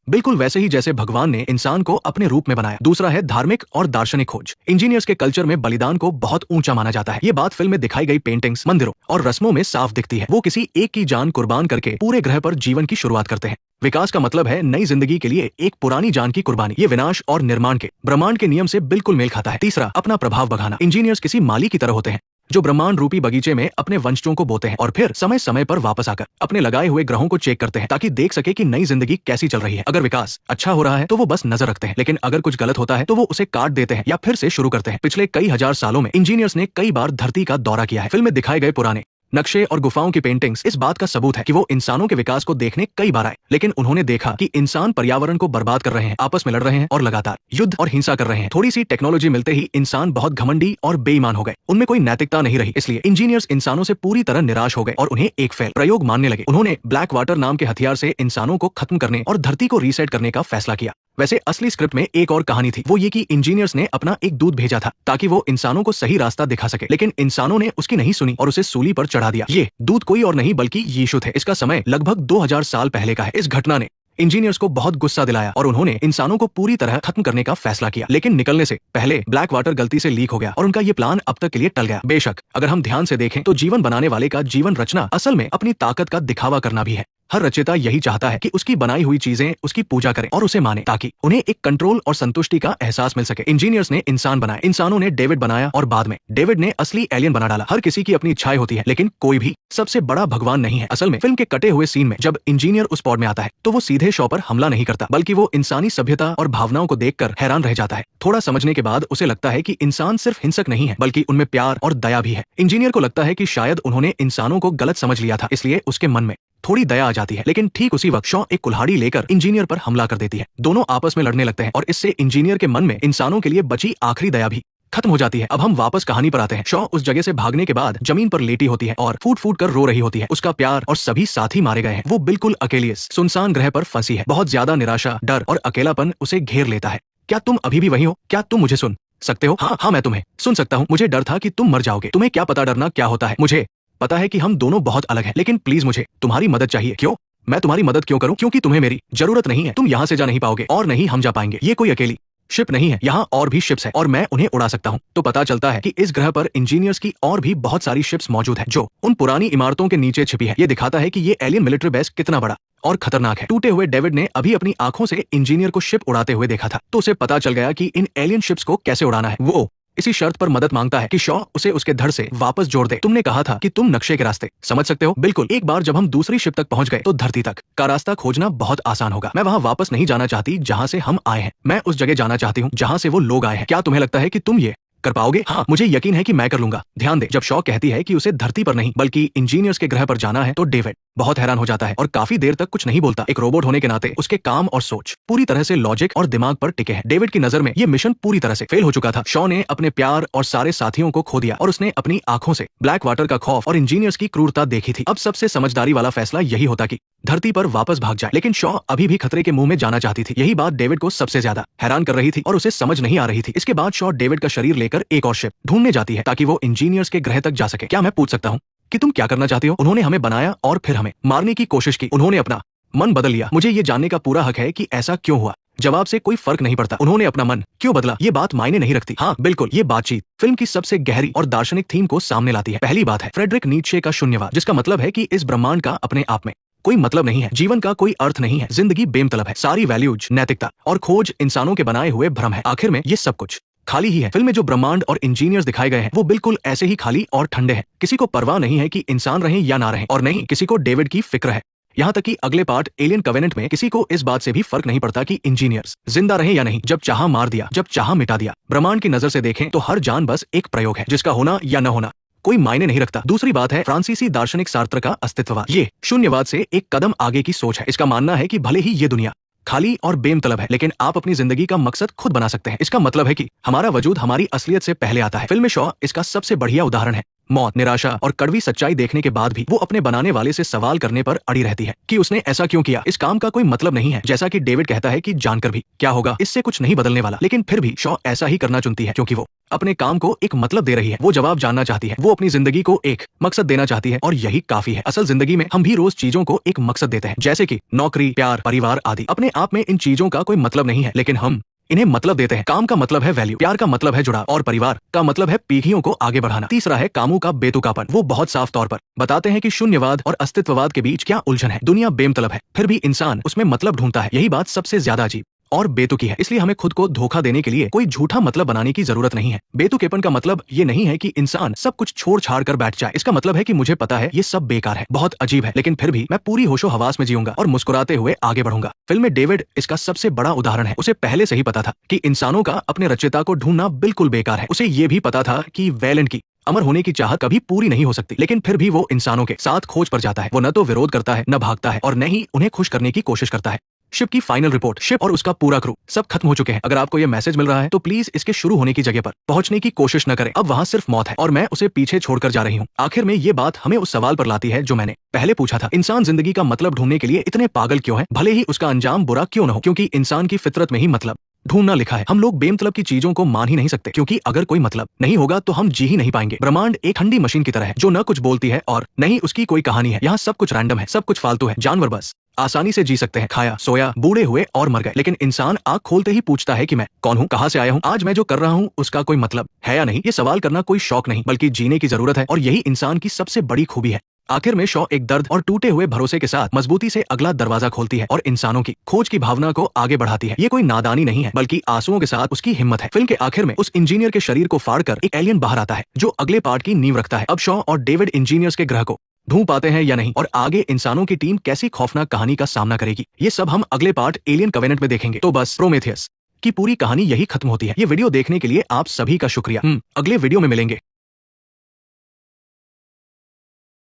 बिल्कुल वैसे ही जैसे भगवान ने इंसान को अपने रूप में बनाया। दूसरा है धार्मिक और दार्शनिक खोज। इंजीनियर्स के कल्चर में बलिदान को बहुत ऊंचा माना जाता है। ये बात फिल्म में दिखाई गई पेंटिंग्स, मंदिरों और रस्मों में साफ दिखती है। वो किसी एक की जान कुर्बान करके पूरे ग्रह पर जीवन की शुरुआत करते हैं। विकास का मतलब है नई जिंदगी के लिए एक पुरानी जान की कुर्बानी। ये विनाश और निर्माण के ब्रह्मांड के नियम से बिल्कुल मेल खाता है। तीसरा, अपना प्रभाव बढ़ाना। इंजीनियर्स किसी माली की तरह होते हैं जो ब्रह्मांड रूपी बगीचे में अपने वंशजों को बोते हैं और फिर समय समय पर वापस आकर अपने लगाए हुए ग्रहों को चेक करते हैं ताकि देख सके कि नई जिंदगी कैसी चल रही है। अगर विकास अच्छा हो रहा है तो वो बस नजर रखते हैं, लेकिन अगर कुछ गलत होता है तो वो उसे काट देते हैं या फिर से शुरू करते हैं। पिछले कई हजार सालों में इंजीनियर्स ने कई बार धरती का दौरा किया है। फिल्म में दिखाए गए पुराने नक्शे और गुफाओं की पेंटिंग्स इस बात का सबूत है कि वो इंसानों के विकास को देखने कई बार आए, लेकिन उन्होंने देखा कि इंसान पर्यावरण को बर्बाद कर रहे हैं, आपस में लड़ रहे हैं और लगातार युद्ध और हिंसा कर रहे हैं। थोड़ी सी टेक्नोलॉजी मिलते ही इंसान बहुत घमंडी और बेईमान हो गए। उनमें कोई नैतिकता नहीं रही, इसलिए इंजीनियर्स इंसानों से पूरी तरह निराश हो गए और उन्हें एक फेल प्रयोग मानने लगे। उन्होंने ब्लैक वाटर नाम के हथियार से इंसानों को खत्म करने और धरती को रीसेट करने का फैसला किया। वैसे असली स्क्रिप्ट में एक और कहानी थी, वो ये कि इंजीनियर्स ने अपना एक दूत भेजा था ताकि वो इंसानों को सही रास्ता दिखा सके, लेकिन इंसानों ने उसकी नहीं सुनी और उसे सूली पर चढ़ा दिया। ये दूत कोई और नहीं बल्कि यीशु थे। इसका समय लगभग 2000 साल पहले का है। इस घटना ने इंजीनियर्स को बहुत गुस्सा दिलाया और उन्होंने इंसानों को पूरी तरह खत्म करने का फैसला किया, लेकिन निकलने से पहले ब्लैक वाटर गलती से लीक हो गया और उनका ये प्लान अब तक के लिए टल गया। बेशक अगर हम ध्यान से देखें तो जीवन बनाने वाले का जीवन रचना असल में अपनी ताकत का दिखावा करना भी है। हर रचयिता यही चाहता है कि उसकी बनाई हुई चीजें उसकी पूजा करें और उसे माने ताकि उन्हें एक कंट्रोल और संतुष्टि का एहसास मिल सके। इंजीनियर्स ने इंसान बनाए, इंसानों ने डेविड बनाया और बाद में डेविड ने असली एलियन बना डाला। हर किसी की अपनी इच्छाएं होती है, लेकिन कोई भी सबसे बड़ा भगवान नहीं है। असल में फिल्म के कटे हुए सीन में जब इंजीनियर उस पॉड में आता है तो वो सीधे शॉ पर हमला नहीं करता, बल्कि वो इंसानी सभ्यता और भावनाओं को देखकर हैरान रह जाता है। थोड़ा समझने के बाद उसे लगता है कि इंसान सिर्फ हिंसक नहीं है बल्कि उनमें प्यार और दया भी है। इंजीनियर को लगता है कि शायद उन्होंने इंसानों को गलत समझ लिया था, इसलिए उसके मन में थोड़ी दया आ जाती है, लेकिन ठीक उसी वक्त शॉ एक कुल्हाड़ी लेकर इंजीनियर पर हमला कर देती है। दोनों आपस में लड़ने लगते हैं और इससे इंजीनियर के मन में इंसानों के लिए बची आखिरी दया भी खत्म हो जाती है। अब हम वापस कहानी पर आते हैं। शॉ उस जगह से भागने के बाद जमीन पर लेटी होती है और फूट फूट कर रो रही होती है। उसका प्यार और सभी साथी मारे गए हैं। वो बिल्कुल अकेली इस सुनसान ग्रह पर फंसी है। बहुत ज्यादा निराशा, डर और अकेलापन उसे घेर लेता है। क्या तुम अभी भी वही हो? क्या तुम मुझे सुन सकते हो? हाँ, मैं तुम्हें सुन सकता हूँ। मुझे डर था कि तुम मर जाओगे। तुम्हें क्या पता डरना क्या होता है? मुझे पता है कि हम दोनों बहुत अलग हैं, लेकिन प्लीज मुझे तुम्हारी मदद चाहिए। क्यों? मैं तुम्हारी मदद क्यों करूं? क्योंकि तुम्हें मेरी जरूरत नहीं है। तुम यहाँ से जा नहीं पाओगे और नहीं हम जा पाएंगे। ये कोई अकेली शिप नहीं है, यहाँ और भी शिप्स है और मैं उन्हें उड़ा सकता हूँ। तो पता चलता है कि इस ग्रह पर इंजीनियर्स की और भी बहुत सारी शिप्स मौजूद है जो उन पुरानी इमारतों के नीचे छिपी है। ये दिखाता है कि ये एलियन मिलिट्री बेस कितना बड़ा और खतरनाक है। टूटे हुए डेविड ने अभी अपनी आंखों से इंजीनियर को शिप उड़ाते हुए देखा था, तो उसे पता चल गया कि इन एलियन शिप्स को कैसे उड़ाना है। वो इसी शर्त पर मदद मांगता है कि शॉ उसे उसके धड़ से वापस जोड़ दे। तुमने कहा था कि तुम नक्शे के रास्ते समझ सकते हो। बिल्कुल, एक बार जब हम दूसरी शिप तक पहुंच गए तो धरती तक का रास्ता खोजना बहुत आसान होगा। मैं वहां वापस नहीं जाना चाहती जहां से हम आए हैं। मैं उस जगह जाना चाहती हूँ जहां से वो लोग आए हैं। क्या तुम्हें लगता है कि तुम ये कर पाओगे? हाँ, मुझे यकीन है कि मैं कर लूंगा। ध्यान दे, जब शॉ कहती है कि उसे धरती पर नहीं बल्कि इंजीनियर्स के ग्रह पर जाना है तो डेविड बहुत हैरान हो जाता है और काफी देर तक कुछ नहीं बोलता। एक रोबोट होने के नाते उसके काम और सोच पूरी तरह से लॉजिक और दिमाग पर टिके हैं। डेविड की नजर में ये मिशन पूरी तरह से फेल हो चुका था। शॉ ने अपने प्यार और सारे साथियों को खो दिया और उसने अपनी आंखों से ब्लैक वाटर का खौफ और इंजीनियर्स की क्रूरता देखी थी। अब सबसे समझदारी वाला फैसला यही होता कि धरती पर वापस भाग जाए, लेकिन शॉ अभी भी खतरे के मुंह में जाना चाहती थी। यही बात डेविड को सबसे ज्यादा हैरान कर रही थी और उसे समझ नहीं आ रही थी। इसके बाद शॉ डेविड का शरीर लेकर एक और शिप ढूंढने जाती है ताकि वो इंजीनियर्स के ग्रह तक जा सके। क्या मैं पूछ सकता हूँ कि तुम क्या करना चाहती हो? उन्होंने हमें बनाया और फिर हमें मारने की कोशिश की। उन्होंने अपना मन बदल लिया। मुझे ये जानने का पूरा हक है कि ऐसा क्यों हुआ। जवाब से कोई फर्क नहीं पड़ता। उन्होंने अपना मन क्यों बदला, ये बात मायने नहीं रखती। हाँ बिल्कुल, ये बातचीत फिल्म की सबसे गहरी और दार्शनिक थीम को सामने लाती है। पहली बात है फ्रेडरिक नीत्शे का शून्यवाद, जिसका मतलब है कि इस ब्रह्मांड का अपने आप में कोई मतलब नहीं है। जीवन का कोई अर्थ नहीं है। जिंदगी बेमतलब है। सारी वैल्यूज, नैतिकता और खोज इंसानों के बनाए हुए भ्रम है। आखिर में ये सब कुछ खाली ही है। फिल्म में जो ब्रह्मांड और इंजीनियर्स दिखाए गए हैं वो बिल्कुल ऐसे ही खाली और ठंडे हैं। किसी को परवाह नहीं है कि इंसान रहें या ना रहें, और नहीं किसी को डेविड की फिक्र है। यहाँ तक कि अगले पार्ट एलियन कवेनेंट में किसी को इस बात से भी फर्क नहीं पड़ता कि इंजीनियर्स जिंदा रहे या नहीं। जब चाहा मार दिया, जब चाहा मिटा दिया। ब्रह्मांड की नजर से देखें तो हर जान बस एक प्रयोग है जिसका होना या न होना कोई मायने नहीं रखता। दूसरी बात है फ्रांसीसी दार्शनिक सार्त्र का अस्तित्ववाद। ये शून्यवाद से एक कदम आगे की सोच है। इसका मानना है कि भले ही ये दुनिया खाली और बेमतलब है, लेकिन आप अपनी जिंदगी का मकसद खुद बना सकते हैं। इसका मतलब है कि हमारा वजूद हमारी असलियत से पहले आता है। फिल्म में शॉ इसका सबसे बढ़िया उदाहरण है। मौत, निराशा और कड़वी सच्चाई देखने के बाद भी वो अपने बनाने वाले से सवाल करने पर अड़ी रहती है कि उसने ऐसा क्यों किया। इस काम का कोई मतलब नहीं है। जैसा कि डेविड कहता है कि जानकर भी क्या होगा, इससे कुछ नहीं बदलने वाला। लेकिन फिर भी शॉ ऐसा ही करना चुनती है क्योंकि वो अपने काम को एक मतलब दे रही है। वो जवाब जानना चाहती है, वो अपनी जिंदगी को एक मकसद देना चाहती है और यही काफी है। असल जिंदगी में हम भी रोज चीजों को एक मकसद देते हैं, जैसे कि नौकरी, प्यार, परिवार आदि। अपने आप में इन चीजों का कोई मतलब नहीं है, लेकिन हम इन्हें मतलब देते हैं। काम का मतलब है वैल्यू, प्यार का मतलब है जुड़ाव और परिवार का मतलब है पीढ़ियों को आगे बढ़ाना। तीसरा है कामों का बेतुकापन। वो बहुत साफ तौर पर बताते हैं कि शून्यवाद और अस्तित्ववाद के बीच क्या उलझन है। दुनिया बेमतलब है, फिर भी इंसान उसमें मतलब ढूंढता है। यही बात सबसे ज्यादा अजीब और बेतुकी है। इसलिए हमें खुद को धोखा देने के लिए कोई झूठा मतलब बनाने की जरूरत नहीं है। बेतुकेपन का मतलब ये नहीं है कि इंसान सब कुछ छोड़ छाड़ कर बैठ जाए। इसका मतलब है कि मुझे पता है ये सब बेकार है, बहुत अजीब है, लेकिन फिर भी मैं पूरी होशो हवास में जीऊंगा और मुस्कुराते हुए आगे बढ़ूंगा। फिल्म में डेविड इसका सबसे बड़ा उदाहरण है। उसे पहले से ही पता था कि इंसानों का अपने रचयिता को ढूंढना बिल्कुल बेकार है। उसे ये भी पता था कि वैलेंट की अमर होने की चाहत कभी पूरी नहीं हो सकती, लेकिन फिर भी वो इंसानों के साथ खोज पर जाता है। वो न तो विरोध करता है, न भागता है और न ही उन्हें खुश करने की कोशिश करता है। शिप की फाइनल रिपोर्ट, शिप और उसका पूरा क्रू सब खत्म हो चुके हैं। अगर आपको यह मैसेज मिल रहा है तो प्लीज इसके शुरू होने की जगह पर पहुंचने की कोशिश न करें। अब वहां सिर्फ मौत है और मैं उसे पीछे छोड़कर जा रही हूँ। आखिर में ये बात हमें उस सवाल पर लाती है जो मैंने पहले पूछा था, इंसान जिंदगी का मतलब ढूंढने के लिए इतने पागल क्यों है, भले ही उसका अंजाम बुरा क्यों न हो। क्योंकि इंसान की फितरत में ही मतलब ढूंढना लिखा है। हम लोग बेमतलब की चीजों को मान ही नहीं सकते, क्योंकि अगर कोई मतलब नहीं होगा तो हम जी ही नहीं पाएंगे। ब्रह्मांड एक ठंडी मशीन की तरह है जो न कुछ बोलती है और न ही उसकी कोई कहानी है। यहाँ सब कुछ रैंडम है, सब कुछ फालतू है। जानवर बस आसानी से जी सकते हैं, खाया, सोया, बूढ़े हुए और मर गए, लेकिन इंसान आंख खोलते ही पूछता है कि मैं कौन हूँ, कहाँ से आया हूँ, आज मैं जो कर रहा हूँ उसका कोई मतलब है या नहीं। ये सवाल करना कोई शौक नहीं बल्कि जीने की जरूरत है और यही इंसान की सबसे बड़ी खूबी है। आखिर में शॉ एक दर्द और टूटे हुए भरोसे के साथ मजबूती से अगला दरवाजा खोलती है और इंसानों की खोज की भावना को आगे बढ़ाती है। ये कोई नादानी नहीं है बल्कि आंसुओं के साथ उसकी हिम्मत है। फिल्म के आखिर में उस इंजीनियर के शरीर को फाड़कर एक एलियन बाहर आता है जो अगले पार्ट की नींव रखता है। अब शॉ और डेविड इंजीनियर्स के ग्रह को ढूंढ पाते हैं या नहीं और आगे इंसानों की टीम कैसी खौफनाक कहानी का सामना करेगी, ये सब हम अगले पार्ट एलियन कवेनेंट में देखेंगे। तो बस प्रोमेथियस की पूरी कहानी यही खत्म होती है। ये वीडियो देखने के लिए आप सभी का शुक्रिया। अगले वीडियो में मिलेंगे।